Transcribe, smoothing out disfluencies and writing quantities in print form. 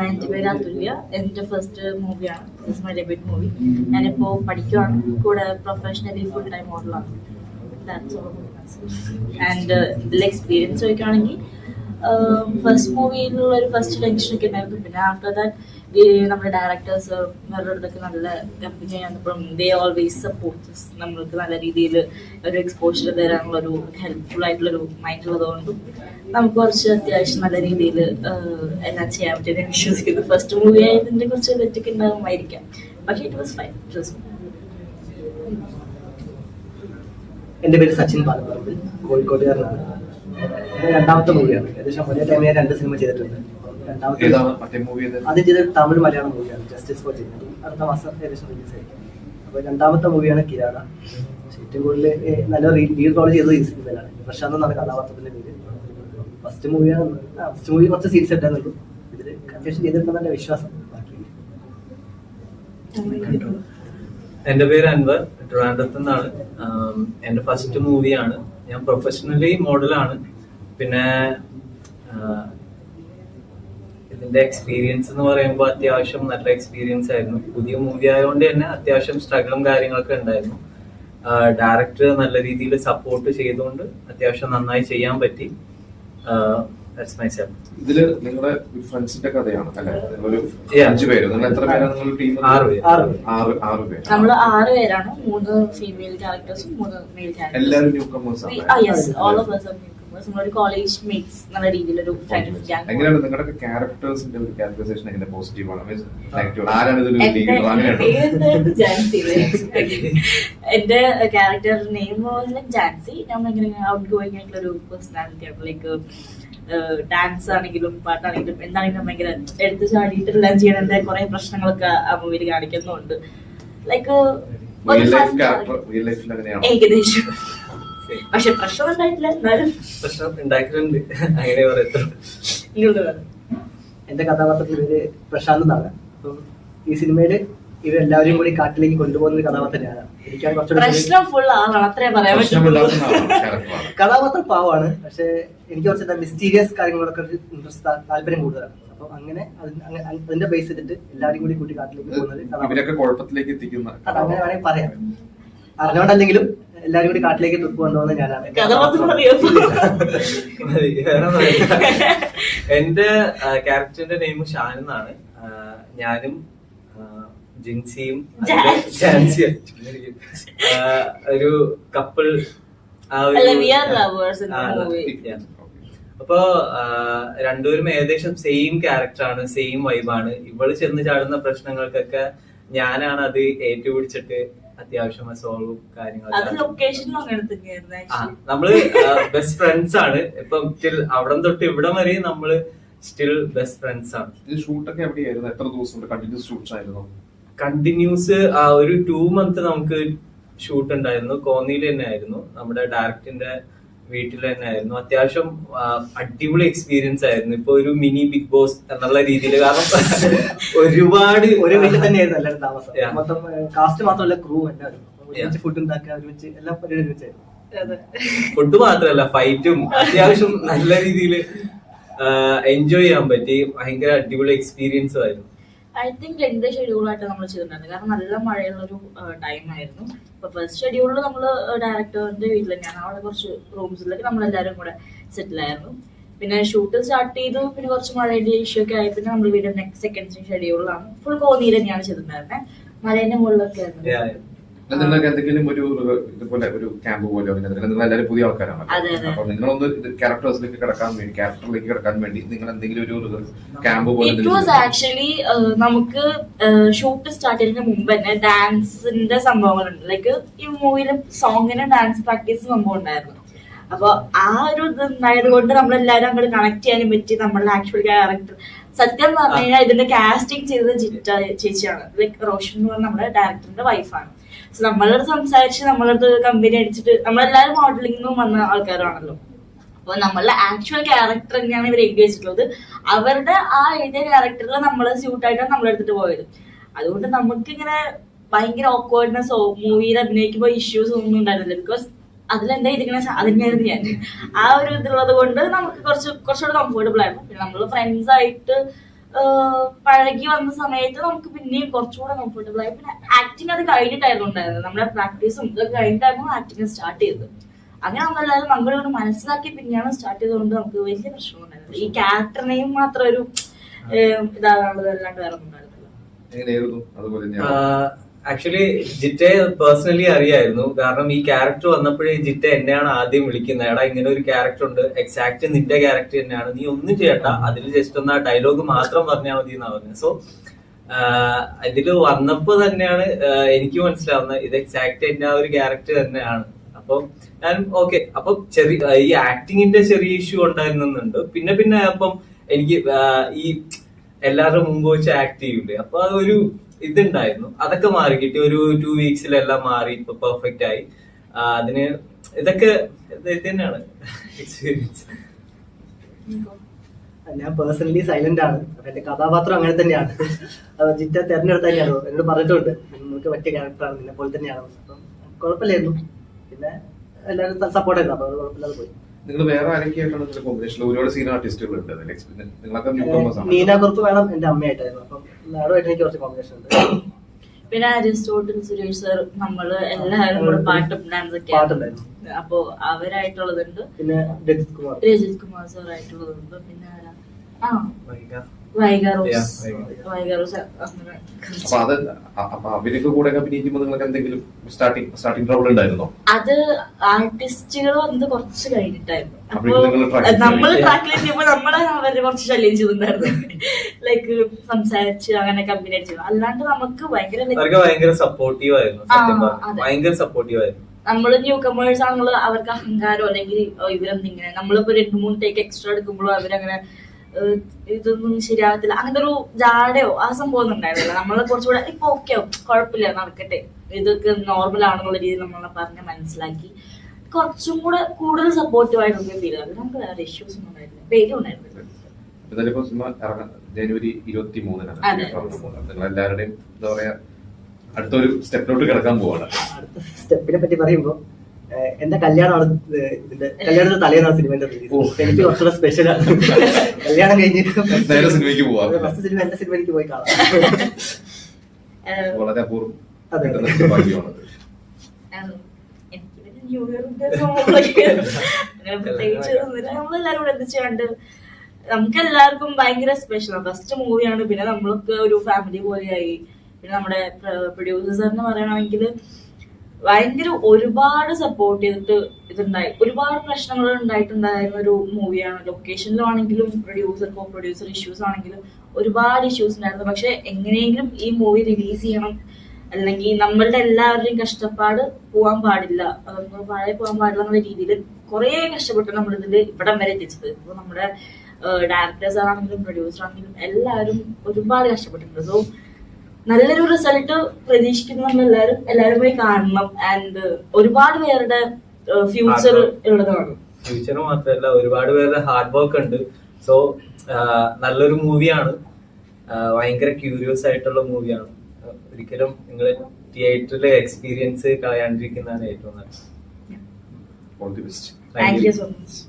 എൻ്റെ പേര് അതുല്യ. എൻ്റെ ഫസ്റ്റ് മൂവിയാണ്, ദിസ് മൈ ഡെബ്യൂട്ട് മൂവി. ഞാനിപ്പോൾ പഠിക്കുവാണ്, കൂടെ പ്രൊഫഷണലി ഫുൾ ടൈം മോഡലാണ്. ആൻഡ് ഇതിൽ എക്സ്പീരിയൻസ് ചോദിക്കുകയാണെങ്കിൽ ഫസ്റ്റ് മൂവിയിലുള്ള ഒരു ഫസ്റ്റ് ടെൻഷനൊക്കെ ഉണ്ടായിരുന്നു. പിന്നെ ആഫ്റ്റർ ദാറ്റ് നമ്മുടെ ഡയറക്ടേഴ്സ് വേറെ അടുത്തൊക്കെ നല്ല കമ്പനി ആയപ്പോഴും ദേ ഓൾവേസ് സപ്പോർട്ട്സ്. നമ്മൾക്ക് നല്ല രീതിയിൽ ഒരു എക്സ്പോഷർ തരാനുള്ള ഒരു ഹെൽപ്ഫുൾ ആയിട്ടുള്ളൊരു മൈൻഡ് ഉള്ളതുകൊണ്ടും നമുക്ക് കുറച്ച് അത്യാവശ്യം നല്ല രീതിയിൽ എല്ലാം ചെയ്യാൻ പറ്റുമെന്ന് ഞാൻ വിശ്വസിക്കുന്നു. ഫസ്റ്റ് മൂവി ആയതിൻ്റെ കുറച്ച് തെറ്റൊക്കെ ഉണ്ടാകുമായിരിക്കാം, പക്ഷേ ഇറ്റ് വാസ് ഫൈൻ. എൻ്റെ പേര് സച്ചിൻ പാലപ്പറമ്പിൽ, കോഴിക്കോട്ടുകാരനാണ്. എൻ്റെ രണ്ടാമത്തെ മൂവിയാണ്. ഏകദേശം ഒരേ ടൈമിൽ ഞാൻ 2 സിനിമ ചെയ്തിട്ടുണ്ട്. ആദ്യം ചെയ്ത തമിഴ് മലയാളം മൂവിയാണ് ജസ്റ്റിസ് ഫോർ ചെയ്യുന്നത്. അടുത്ത മാസം ഏകദേശം റിലീസ് ആയിരിക്കും. അപ്പോൾ രണ്ടാമത്തെ മൂവിയാണ് കിരാട. ഏറ്റവും കൂടുതൽ നല്ല ലീഡ് റോൾ ചെയ്തത് ഈ സിനിമയിലാണ്. പ്രശാന്ത് എന്നാണ് കഥാപാത്രത്തിൻ്റെ പേര്. ഫസ്റ്റ് മൂവി കുറച്ച് സീരിയസ് ആയിട്ടാണ് ഇതിൽ അത്യാവശ്യം ചെയ്തിട്ടുണ്ടെന്ന വിശ്വാസം. എന്റെ പേര് അൻവർ, ട്രിവാൻഡ്രത്ത് നിന്നാണ്. എന്റെ ഫസ്റ്റ് മൂവിയാണ്. ഞാൻ പ്രൊഫഷണലി മോഡലാണ്. പിന്നെ ഇതിന്റെ എക്സ്പീരിയൻസ് എന്ന് പറയുമ്പോൾ അത്യാവശ്യം നല്ല എക്സ്പീരിയൻസ് ആയിരുന്നു. പുതിയ മൂവി ആയതുകൊണ്ട് തന്നെ അത്യാവശ്യം സ്ട്രഗിളും കാര്യങ്ങളൊക്കെ ഉണ്ടായിരുന്നു. ഡയറക്ടർ നല്ല രീതിയിൽ സപ്പോർട്ട് ചെയ്തുകൊണ്ട് അത്യാവശ്യം നന്നായി ചെയ്യാൻ പറ്റി. ഇതില് നിങ്ങളുടെ ഫ്രണ്ട്സിന്റെ കഥയാണ് അല്ലെ? ഒരു 5 പേര്. നിങ്ങൾ എത്ര പേരാണ് നിങ്ങളുടെ ടീം? 6 പേര്. നമ്മൾ 6 പേരാണ്. 3 ഫീമെയിൽ ക്യാരക്ടേഴ്സും 3 മെയിൽ ക്യാരക്ടേഴ്സും. എല്ലാവരും ന്യൂ കമേഴ്സ് ആണ്. All of us are newcomers. നമ്മളൊരു കോളേജ് മേറ്റ്സ് എന്നുള്ള രീതിയിലൊരു ഫ്രണ്ട്സ് ഗ്യാങ്. എങ്ങനെയാണ് നിങ്ങളുടെ ക്യാരക്ടേഴ്സിന്റെ ഒരു ക്യാരക്ടറൈസേഷൻ? എങ്ങനെ പോസിറ്റീവ് ആണ്, നെഗറ്റീവ്? ആരാണ് ഇതിൽ ലീഡർ? അങ്ങനെയാണ്. എന്റെ ക്യാരക്ടർ നെയിം ജാൻസി. ഞാൻ ഭയങ്കര ഔട്ട് ഗോയിങ് ആയിട്ടുള്ള ഒരു പേഴ്സണാലിറ്റി ആണ്. ലൈക്ക് ഡാൻസ് ആണെങ്കിലും പാട്ടാണെങ്കിലും എന്താണെങ്കിലും ഭയങ്കര എടുത്ത് ചാടിയിട്ടെല്ലാം ചെയ്യണ കുറെ പ്രശ്നങ്ങളൊക്കെ ആ മൂവിയിൽ കാണിക്കുന്നുണ്ട്. ലൈക്ക് ഏകദേശം, പക്ഷെ പ്രശ്നം ഉണ്ടായിട്ടില്ല, എന്നാലും പ്രശ്നം ഉണ്ടാക്കിയിട്ടുണ്ട്. അങ്ങനെ പറയുന്നത്. എന്റെ കഥാപാത്രത്തിന്റെ പേര് പ്രശാന്ത് എന്നാണ്. അപ്പം ഈ സിനിമയില് ഇവരെല്ലാവരും കൂടി കാട്ടിലേക്ക് കൊണ്ടുപോകുന്ന ഒരു കഥാപാത്രം ഞാനാണ്. എനിക്കാണ് കുറച്ചുകൂടി പ്രശ്നം ഫുൾ ആളാണ്, അത്രേ പറയാൻ പറ്റുള്ളൂ. കഥാപാത്രം പാവമാണ്, പക്ഷെ എനിക്ക് കുറച്ച് മിസ്റ്റീരിയസ് കാര്യങ്ങളൊക്കെ ഇൻട്രസ്റ്റ് താല്പര്യം കൂടുതലാണ്. അപ്പൊ അങ്ങനെ അതിന്റെ ബേസ് ചെയ്തിട്ട് എല്ലാവരും കൂടി കൂട്ടി കാട്ടിലേക്ക് പോകുന്നത് കുഴപ്പത്തിലേക്ക് എത്തിക്കുന്ന, അതങ്ങനെ വേണമെങ്കിൽ പറയാം. അറിഞ്ഞോണ്ടല്ലെങ്കിലും എല്ലാവരും കൂടി കാട്ടിലേക്ക് ട്രിപ്പ് കൊണ്ടുപോകുന്നത് ഞാനാണ്. എന്റെ ക്യാരക്ടറിന്റെ നെയിം ഷാൻ എന്നാണ്. ഞാനും ജിൻസിയും ജാൻസിയും ഒരു കപ്പിൾ. അപ്പൊ രണ്ടുപേരും ഏകദേശം സെയിം ക്യാരക്ടറാണ്, സെയിം വൈബാണ്. ഇവള് ചെന്ന് ചാടുന്ന പ്രശ്നങ്ങൾക്കൊക്കെ ഞാനാണ് അത് ഏറ്റുപിടിച്ചിട്ട് അത്യാവശ്യം സോൾവും കാര്യങ്ങളൊക്കെ. നമ്മള് ബെസ്റ്റ് ഫ്രണ്ട്സ് ആണ്. ഇപ്പം അവിടെ തൊട്ട് ഇവിടം വരെ നമ്മള് സ്റ്റിൽ ബെസ്റ്റ് ഫ്രണ്ട്സ് ആണ്. ഷൂട്ടൊക്കെ എവിടെയായിരുന്നു? എത്ര ദിവസം കണ്ടിന്യൂസ് ഷൂട്ട്സ് ആയിരുന്നു? കണ്ടിന്യൂസ് ഒരു 2 months നമുക്ക് ഷൂട്ട് ഉണ്ടായിരുന്നു. കോന്നിയിൽ തന്നെ ആയിരുന്നു, നമ്മുടെ ഡയറക്ടറിന്റെ വീട്ടിൽ തന്നെ ആയിരുന്നു. അത്യാവശ്യം അടിപൊളി എക്സ്പീരിയൻസ് ആയിരുന്നു. ഇപ്പൊ ഒരു മിനി ബിഗ് ബോസ് എന്നുള്ള രീതിയിൽ, കാരണം ഒരുപാട് ഒരു വീട്ടിൽ തന്നെയായിരുന്നു എല്ലാവരും താമസം. മൊത്തം കാസ്റ്റ് മാത്രമല്ല, ക്രൂ എല്ലാവരും ഫുഡ് ഉണ്ടാക്കുക, ഒരുമിച്ച് എല്ലാ പരിപാടിയും ഒരുമിച്ചായിരുന്നു. ഫുഡ് മാത്രമല്ല, ഫൈറ്റും അത്യാവശ്യം നല്ല രീതിയിൽ എൻജോയ് ചെയ്യാൻ പറ്റി. ഭയങ്കര അടിപൊളി എക്സ്പീരിയൻസും ആയിരുന്നു. ഐ തിങ്ക് 2 ഷെഡ്യൂളായിട്ട് നമ്മൾ ചെയ്തിട്ടുണ്ടായിരുന്നു, കാരണം നല്ല മഴയുള്ളൊരു ടൈമായിരുന്നു. ഇപ്പൊ ഫസ്റ്റ് ഷെഡ്യൂളിൽ നമ്മൾ ഡയറക്ടറിന്റെ വീട്ടിൽ തന്നെയാണ്. അവിടെ കുറച്ച് റൂംസിലൊക്കെ നമ്മളെല്ലാവരും കൂടെ സെറ്റിൽ ആയിരുന്നു. പിന്നെ ഷൂട്ട് സ്റ്റാർട്ട് ചെയ്തു, പിന്നെ കുറച്ച് മഴയുടെ ഇഷ്യൂ ഒക്കെ ആയി. പിന്നെ നമ്മൾ വീണ്ടും നെക്സ്റ്റ് സെക്കൻഡ് ഷെഡ്യൂളിലാണ് ഫുൾ കോന്നിയിൽ തന്നെയാണ് ചെയ്തിട്ടുണ്ടായിരുന്നത്. മലേന്റെ മുകളിലൊക്കെ ആയിരുന്നു. നിങ്ങൾക്ക് എന്തെങ്കിലും ഒരു ഇതുപോലെ ഒരു ക്യാമ്പ് പോലെ നിങ്ങൾ എല്ലാവരും പുതിയ ആൾക്കാരാണ്. അപ്പൊ നിങ്ങളൊന്ന് ക്യാരക്ടറിലേക്ക് കിടക്കാൻ വേണ്ടി നിങ്ങൾ എന്തെങ്കിലും ഒരു ക്യാമ്പ് പോലെ? ഇറ്റ് വാസ് ആക്ച്വലി നമുക്ക് ഷൂട്ട് സ്റ്റാർട്ട് ചെയ്യുന്നതിന് മുമ്പ് തന്നെ ഡാൻസിന്റെ സംഭവങ്ങളുണ്ട്. ലൈക്ക് ഈ മൂവിയില് സോങ്ങിന് ഡാൻസ് പ്രാക്ടീസ് സംഭവം ഉണ്ടായിരുന്നു. അപ്പൊ ആ ഒരു ഇത് ഉണ്ടായത് കൊണ്ട് നമ്മളെല്ലാവരും അങ്ങോട്ട് കണക്ട് ചെയ്യാനും പറ്റി. നമ്മളുടെ ആക്ച്വൽ ക്യാരക്ടർ സത്യം പറഞ്ഞു കഴിഞ്ഞാൽ ഇതിന്റെ കാസ്റ്റിംഗ് ചെയ്തത് ജിറ്റ ചേച്ചിയാണ്. ലൈക്ക് റോഷൻ എന്ന് പറഞ്ഞ നമ്മുടെ ഡയറക്ടറിന്റെ വൈഫാണ്. സോ നമ്മളോട് സംസാരിച്ച് നമ്മളടുത്ത് കമ്പനി അടിച്ചിട്ട്, നമ്മളെല്ലാവരും മോഡലിംഗിനും വന്ന ആൾക്കാരാണല്ലോ. അപ്പൊ നമ്മളുടെ ആക്ച്വൽ ക്യാരക്ടർ തന്നെയാണ് ഇവർ എഴുതി വെച്ചിട്ടുള്ളത്. അവരുടെ ആ എഴുതിയ ക്യാരക്ടറിൽ നമ്മള് സ്യൂട്ടായിട്ടാണ് നമ്മളെടുത്തിട്ട് പോയത്. അതുകൊണ്ട് നമുക്കിങ്ങനെ ഭയങ്കര ഓക്വേർഡ്നെസ്സോ മൂവിയിൽ അഭിനയിക്കുമ്പോൾ ഇഷ്യൂസ് ഒന്നും ഉണ്ടായിരുന്നില്ല. ബിക്കോസ് അതിലെന്താ ഇരിക്കണ അതിനായിരുന്നു ഞാൻ. ആ ഒരു ഇതുള്ളത് കൊണ്ട് നമുക്ക് കുറച്ചുകൂടെ കംഫർട്ടബിൾ ആയിരുന്നു. പിന്നെ നമ്മള് ഫ്രണ്ട്സ് ആയിട്ട് പഴകി വന്ന സമയത്ത് നമുക്ക് പിന്നെയും കുറച്ചുകൂടെ കംഫർട്ടബിൾ ആയി. പിന്നെ ആക്ടിങ് അത് കഴിഞ്ഞിട്ടായിരുന്നു ഉണ്ടായിരുന്നത്, നമ്മുടെ പ്രാക്ടീസും ഇതൊക്കെ കഴിഞ്ഞിട്ടായിരുന്നു ആക്ടിങ് സ്റ്റാർട്ട് ചെയ്തത്. അങ്ങനെ നമ്മളെല്ലാവരും അങ്ങോട്ട് മനസ്സിലാക്കി പിന്നെയാണ് സ്റ്റാർട്ട് ചെയ്തുകൊണ്ട് നമുക്ക് വലിയ പ്രശ്നമൊന്നും ഉണ്ടായിരുന്നില്ല. ഈ ക്യാരക്ടറിനെയും മാത്രം ഒരു ഇതാകാനുള്ളത് അല്ലാണ്ട് വേറെ ഒന്നും ഉണ്ടായിരുന്നില്ല. ആക്ച്വലി ജിറ്റെ പേഴ്സണലി അറിയായിരുന്നു, കാരണം ഈ ക്യാരക്ടർ വന്നപ്പോഴേ ജിറ്റ എന്നെയാണ് ആദ്യം വിളിക്കുന്നത്. എടാ ഇങ്ങനെ ഒരു ക്യാരക്ടർ ഉണ്ട്, എക്സാക്ട് നിന്റെ ക്യാരക്ടർ തന്നെയാണ്, നീ ഒന്നും ചെയ്യണ്ട, അതിൽ ജസ്റ്റ് ഒന്ന് ആ ഡയലോഗ് മാത്രം പറഞ്ഞാൽ മതി എന്നാ പറഞ്ഞത്. സോ ഇതില് വന്നപ്പോ തന്നെയാണ് എനിക്ക് മനസ്സിലാവുന്നത് ഇത് എക്സാക്ട് എന്റെ ആ ഒരു ക്യാരക്ടർ തന്നെയാണ്. അപ്പൊ ഞാൻ ഓക്കെ. അപ്പൊ ചെറിയ ഈ ആക്ടിങ്ങിന്റെ ചെറിയ ഇഷ്യൂ ഉണ്ടായിരുന്നുണ്ട്. പിന്നെ പിന്നെ അപ്പം എനിക്ക് ഈ എല്ലാവരുടെ മുമ്പ് വെച്ച് ആക്ട് ചെയ്യൂലേ, അപ്പൊ അതൊരു ഇതുണ്ടായിരുന്നു. അതൊക്കെ മാറി കിട്ടി. ഒരു 2 വീക്സിലെല്ലാം മാറി, ഇപ്പൊ പെർഫെക്റ്റ് ആയി. അതിന് ഇതൊക്കെ ഇത് തന്നെയാണ് എക്സ്പീരിയൻസ്. ഞാൻ പേഴ്സണലി സൈലന്റ് ആണ്, എന്റെ കഥാപാത്രം അങ്ങനെ തന്നെയാണ്. ജിറ്റ തെരഞ്ഞെടുത്ത തന്നെയാണ്, എന്നോട് പറഞ്ഞിട്ടുണ്ട് നിങ്ങൾക്ക് പറ്റിയ ക്യാരക്ടറാണ്, നിന്നെ പോലെ തന്നെയാണ്. അപ്പം കുഴപ്പമില്ലായിരുന്നു. പിന്നെ എല്ലാവരും സപ്പോർട്ടായിരുന്നു, അപ്പൊ അത് കുഴപ്പമില്ലാതെ പോയി. നിങ്ങൾ വേറെ ആരൊക്കെയായിട്ടാണ് കോമ്പിനേഷൻ? ഒരുപാട് സീനിയർ ആർട്ടിസ്റ്റുകൾ ഉണ്ട് നിങ്ങളൊക്കെ. നീന കുറുപ്പ് വേണം എന്റെ അമ്മയായിട്ടായിരുന്നു, അപ്പം നാടുമായിട്ട് എനിക്ക് കുറച്ച് കോമ്പിനേഷൻ ഉണ്ട്. പിന്നെ അരിസ്റ്റോട്ടിൽ, സുരേഷ് സർ, നമ്മള് എല്ലാവരും കൂടെ പാട്ടും ഡാൻസ് ഒക്കെ പാട്ടുണ്ടായിരുന്നു. അപ്പൊ അവരായിട്ടുള്ളതുണ്ട്. പിന്നെ രജിത് കുമാർ സാർ ആയിട്ടുള്ളതുണ്ട്. പിന്നെ വൈകാറോസ്. അപ്പൊ അവർക്ക് കൂടെ അഭിനയിക്കുമ്പോൾ നിങ്ങൾക്ക് എന്തെങ്കിലും സ്റ്റാർട്ടിംഗ് ട്രബിൾ ഉണ്ടായിരുന്നോ? അത് ആർട്ടിസ്റ്റുകൾ വന്നത് കുറച്ച് കഴിഞ്ഞിട്ടായിരുന്നു. അപ്പൊ നമ്മള് ട്രാക്കിലെത്തിയപ്പോ നമ്മളെ അവരെ കുറച്ച് ശല്യം ചെയ്തിട്ടുണ്ടായിരുന്നു. ലൈക്ക് സംസാരിച്ച് അങ്ങനെ കമ്പനി അടിച്ചു. അല്ലാണ്ട് നമുക്ക് ഭയങ്കര സപ്പോർട്ടീവ് ആയിരുന്നു. ഭയങ്കര സപ്പോർട്ടീവ് ആയിരുന്നു. നമ്മള് ന്യൂ കമേഴ്സ് ആണെങ്കിൽ അവർക്ക് അഹങ്കാരം അല്ലെങ്കിൽ ഇവരെന്തിങ്ങനെ, നമ്മളിപ്പോ 2-3 ടേക്ക് എക്സ്ട്രാ എടുക്കുമ്പോഴും അവരങ്ങനെ ഇതൊന്നും ശരിയാകത്തില്ല, അങ്ങനത്തെ ഒരു ജാടയോ ആ സംഭവം ഒന്നും ഉണ്ടായിരുന്നില്ല. നമ്മള് കുറച്ചുകൂടെ ഇപ്പൊ ഓക്കെ ആവും, കുഴപ്പമില്ല, നടക്കട്ടെ, ഇതൊക്കെ നോർമൽ ആണെന്നുള്ള രീതിയിൽ നമ്മളെ പറഞ്ഞ് മനസ്സിലാക്കി കുറച്ചും കൂടെ കൂടുതൽ സപ്പോർട്ടീവ് ആയിട്ട് ഫീൽ ചെയ്തത്. നമുക്ക് വേറെ ഇഷ്യൂസ് ഒന്നും ഉണ്ടായിരുന്നില്ല, പേടി ഉണ്ടായിരുന്നില്ല. ജനുവരി 23-നാണ് നിങ്ങൾ എല്ലാവരുടെയും എന്താ പറയാ അടുത്തൊരു സ്റ്റെപ്പിലോട്ട് കിടക്കാൻ പോവാണ്. അടുത്ത സ്റ്റെപ്പിനെ പറ്റി പറയുമ്പോ എന്റെ കല്യാണമാണ് ഇതിന്റെ കല്യാണത്തിന്റെ തലേന്നാണ് സിനിമന്റെ റിലീസ്. എനിക്ക് കുറച്ചുകൂടെ സ്പെഷ്യലാണ്. കല്യാണം കഴിഞ്ഞിട്ട് സിനിമയ്ക്ക് പോവാം. ഫസ്റ്റ് സിനിമ എന്റെ സിനിമ എനിക്ക് പോയി കാണാം. വളരെ അപൂർവം. നമ്മളെല്ലാരും കൂടെ എത്തിച്ചാണ്ട് നമുക്ക് എല്ലാവർക്കും ഭയങ്കര സ്പെഷ്യലാണ്. ഫസ്റ്റ് മൂവിയാണ്. പിന്നെ നമ്മളൊക്കെ ഒരു ഫാമിലി പോലെയായി. പിന്നെ നമ്മുടെ പ്രൊഡ്യൂസേഴ്സ് എന്ന് പറയണമെങ്കിൽ ഭയങ്കര ഒരുപാട് സപ്പോർട്ട് ചെയ്തിട്ട് ഇതുണ്ടായി. ഒരുപാട് പ്രശ്നങ്ങൾ ഉണ്ടായിട്ടുണ്ടായിരുന്ന ഒരു മൂവിയാണ്. ലൊക്കേഷനിലാണെങ്കിലും കോ പ്രൊഡ്യൂസർ ഇഷ്യൂസ് ആണെങ്കിലും ഒരുപാട് ഇഷ്യൂസ് ഉണ്ടായിരുന്നു. പക്ഷെ എങ്ങനെയെങ്കിലും ഈ മൂവി റിലീസ് ചെയ്യണം, അല്ലെങ്കിൽ നമ്മളുടെ എല്ലാവരുടെയും കഷ്ടപ്പാട് പോകാൻ പാടില്ല, അതൊന്നും പഴയ പോകാൻ പാടില്ല എന്നുള്ള രീതിയിൽ കുറെ കഷ്ടപ്പെട്ട് നമ്മളിതിൽ ഇവിടം വരെ എത്തിച്ചത്. ഇപ്പൊ നമ്മുടെ ഡയറക്ടേഴ്സ് ആണെങ്കിലും പ്രൊഡ്യൂസർ ആണെങ്കിലും എല്ലാവരും ഒരുപാട് കഷ്ടപ്പെട്ടിട്ടുണ്ട്. സോ നല്ലൊരു റിസൾട്ട് പ്രതീക്ഷിക്കുന്നു. നമ്മളെല്ലാരും പോയി കാണണം. ആൻഡ് ഒരുപാട് പേരുടെ ഫ്യൂച്ചർ ഉള്ളതാണ്. ഫ്യൂച്ചർ മാത്രമല്ല, ഒരുപാട് പേരുടെ ഹാർഡ് വർക്ക് ഉണ്ട്. സോ നല്ലൊരു മൂവിയാണ്, ഭയങ്കര ക്യൂരിയസ് ആയിട്ടുള്ള മൂവിയാണ്. ഒരിക്കലും നിങ്ങൾ തിയേറ്ററിലെ എക്സ്പീരിയൻസ് കളയാണ്ടിരിക്കുന്നതാണ് ഏറ്റവും നല്ലത്. Thank you so much.